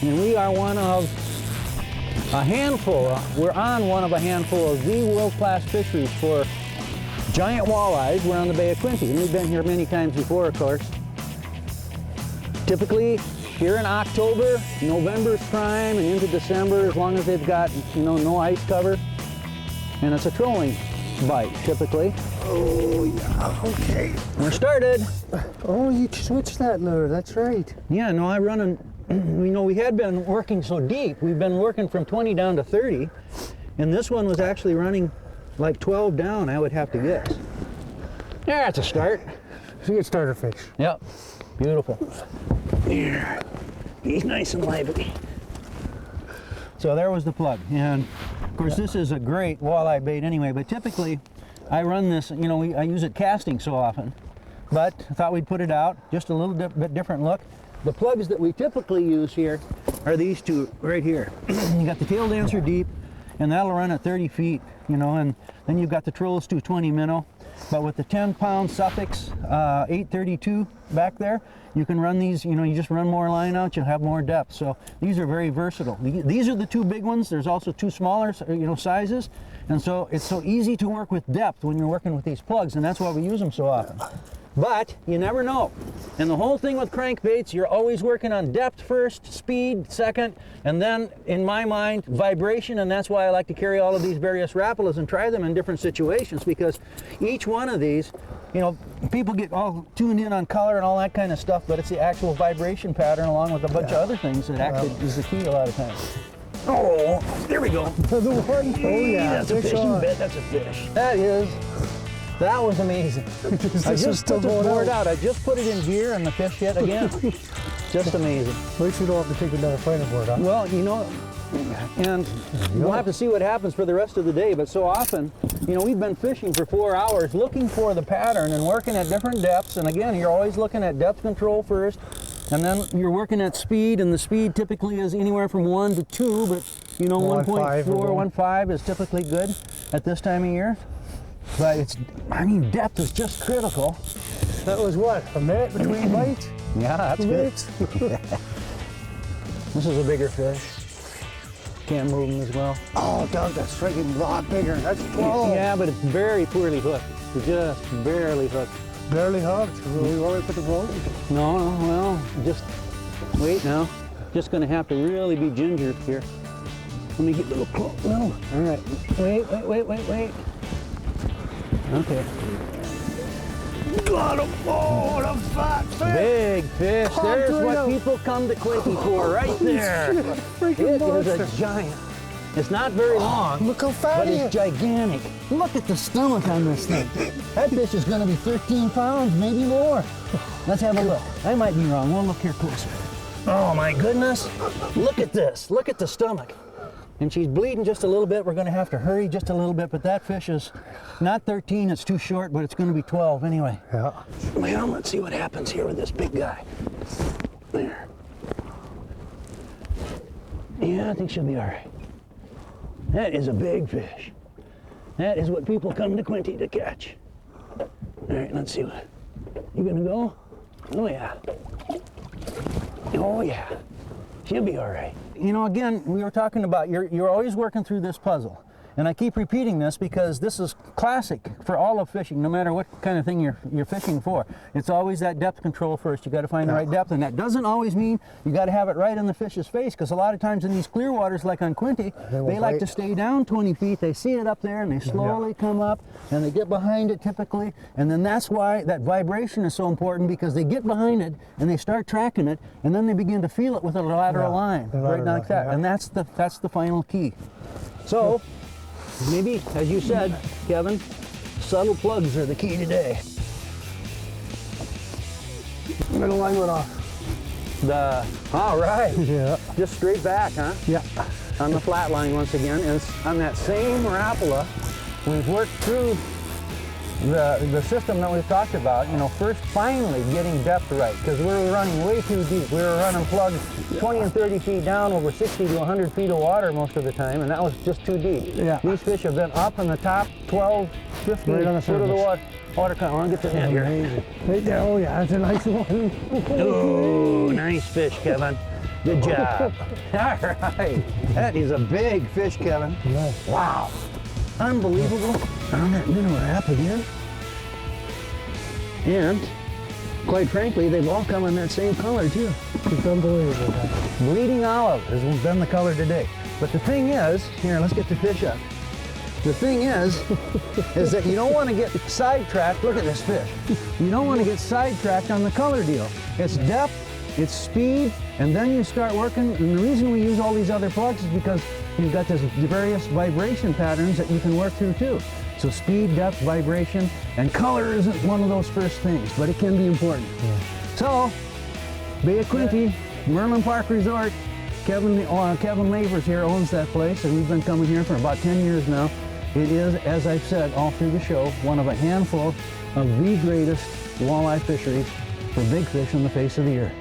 And we are one of a handful, we're on one of a handful of the world-class fisheries for giant walleyes. We're on the Bay of Quinte, and we've been here many times before, of course. Typically, here in October, November's prime, and into December, as long as they've got, no ice cover. And it's a trolling bite, typically. Oh, yeah, okay. We're started. Oh, you switched that lure, that's right. Yeah, no, I run we had been working so deep. We've been working from 20 down to 30, and this one was actually running like 12 down, I would have to guess. Yeah, that's a start. So you get starter fish. Yep, beautiful. Here, he's nice and lively. So there was the plug, and of course this is a great walleye bait anyway, but typically I run this, I use it casting so often, but I thought we'd put it out, just a little bit different look. The plugs that we typically use here are these two right here. You got the tail dancer deep, and that'll run at 30 feet, and then you've got the Trolls 220 minnow. But with the 10-pound Suffix 832 back there, you can run these, you just run more line out, you'll have more depth. So these are very versatile. These are the two big ones. There's also two smaller, sizes. And so it's so easy to work with depth when you're working with these plugs, and that's why we use them so often. But you never know. And the whole thing with crankbaits, you're always working on depth first, speed second, and then, in my mind, vibration. And that's why I like to carry all of these various Rapalas and try them in different situations, because each one of these, people get all tuned in on color and all that kind of stuff, but it's the actual vibration pattern along with a bunch of other things that actually is the key a lot of times. Oh, there we go. The one. Oh yeah, that's a fishing bit. That's a fish. That was amazing. I just put the board out. I just put it in gear and the fish hit again. Just amazing. At least you don't have to take another fighting board, huh? Well, and we'll have to see what happens for the rest of the day, but so often, we've been fishing for 4 hours looking for the pattern and working at different depths, and again, you're always looking at depth control first, and then you're working at speed, and the speed typically is anywhere from 1 to 2, but 1.4, 1.5 is typically good at this time of year. But depth is just critical. That was what, a minute between bites? Yeah, that's good. This is a bigger fish. Can't move them as well. Oh, Doug, that's freaking a lot bigger. That's 12. Yeah, but it's very poorly hooked. Just barely hooked. Barely hooked? You want to put the boat? No, well, just wait now. Just going to have to really be gingered here. Let me get a little close. No. All right. Wait. Okay. Got him! Oh, what a fat fish! Big fish. There's what people come to Quinte for, right there. It is a giant. It's not very long. Look how fat but it's gigantic. Look at the stomach on this thing. That fish is going to be 13 pounds, maybe more. Let's have a look. I might be wrong. We'll look here closer. Oh my goodness. Look at this. Look at the stomach. And she's bleeding just a little bit. We're going to have to hurry just a little bit, but that fish is not 13, it's too short, but it's going to be 12 anyway. Yeah. Well, let's see what happens here with this big guy. There. Yeah, I think she'll be all right. That is a big fish. That is what people come to Quinte to catch. All right, let's see what. You going to go? Oh, yeah. Oh, yeah. She'll be all right. Again, we were talking about you're always working through this puzzle. And I keep repeating this because this is classic for all of fishing, no matter what kind of thing you're fishing for. It's always that depth control first. You got to find the right depth, and that doesn't always mean you got to have it right in the fish's face, because a lot of times in these clear waters, like on Quinte, they like to stay down 20 feet. They see it up there, and they slowly come up, and they get behind it typically. And then that's why that vibration is so important, because they get behind it and they start tracking it, and then they begin to feel it with a lateral line, right like that. And that's the final key. So. Maybe, as you said, Kevin, subtle plugs are the key today. Middle line went off. All right. Yeah. Just straight back, huh? Yeah. On the flat line once again. And on that same Rapala, we've worked through the system that we've talked about, first finally getting depth right, because we were running way too deep. We were running plugs 20 and 30 feet down over 60 to 100 feet of water most of the time, and that was just too deep. Yeah. These fish have been up in the top 12, 15 right on the foot of the water column. I want to get the net here. Right there. Oh yeah, that's a nice one. Oh, nice fish, Kevin. Good job. All right. That is a big fish, Kevin. Nice. Wow. Unbelievable. On that minnow wrapper here. And quite frankly, they've all come in that same color too. It's unbelievable. Bleeding olive has been the color today. But the thing is, here, let's get the fish up. The thing is that you don't want to get sidetracked. Look at this fish. You don't want to get sidetracked on the color deal. It's depth, it's speed, and then you start working. And the reason we use all these other plugs is because you've got this various vibration patterns that you can work through too. So speed, depth, vibration, and color isn't one of those first things, but it can be important. Yeah. So, Bay of Quinte, Merlin Park Resort, Kevin Lavers here owns that place, and we've been coming here for about 10 years now. It is, as I've said all through the show, one of a handful of the greatest walleye fisheries for big fish on the face of the earth.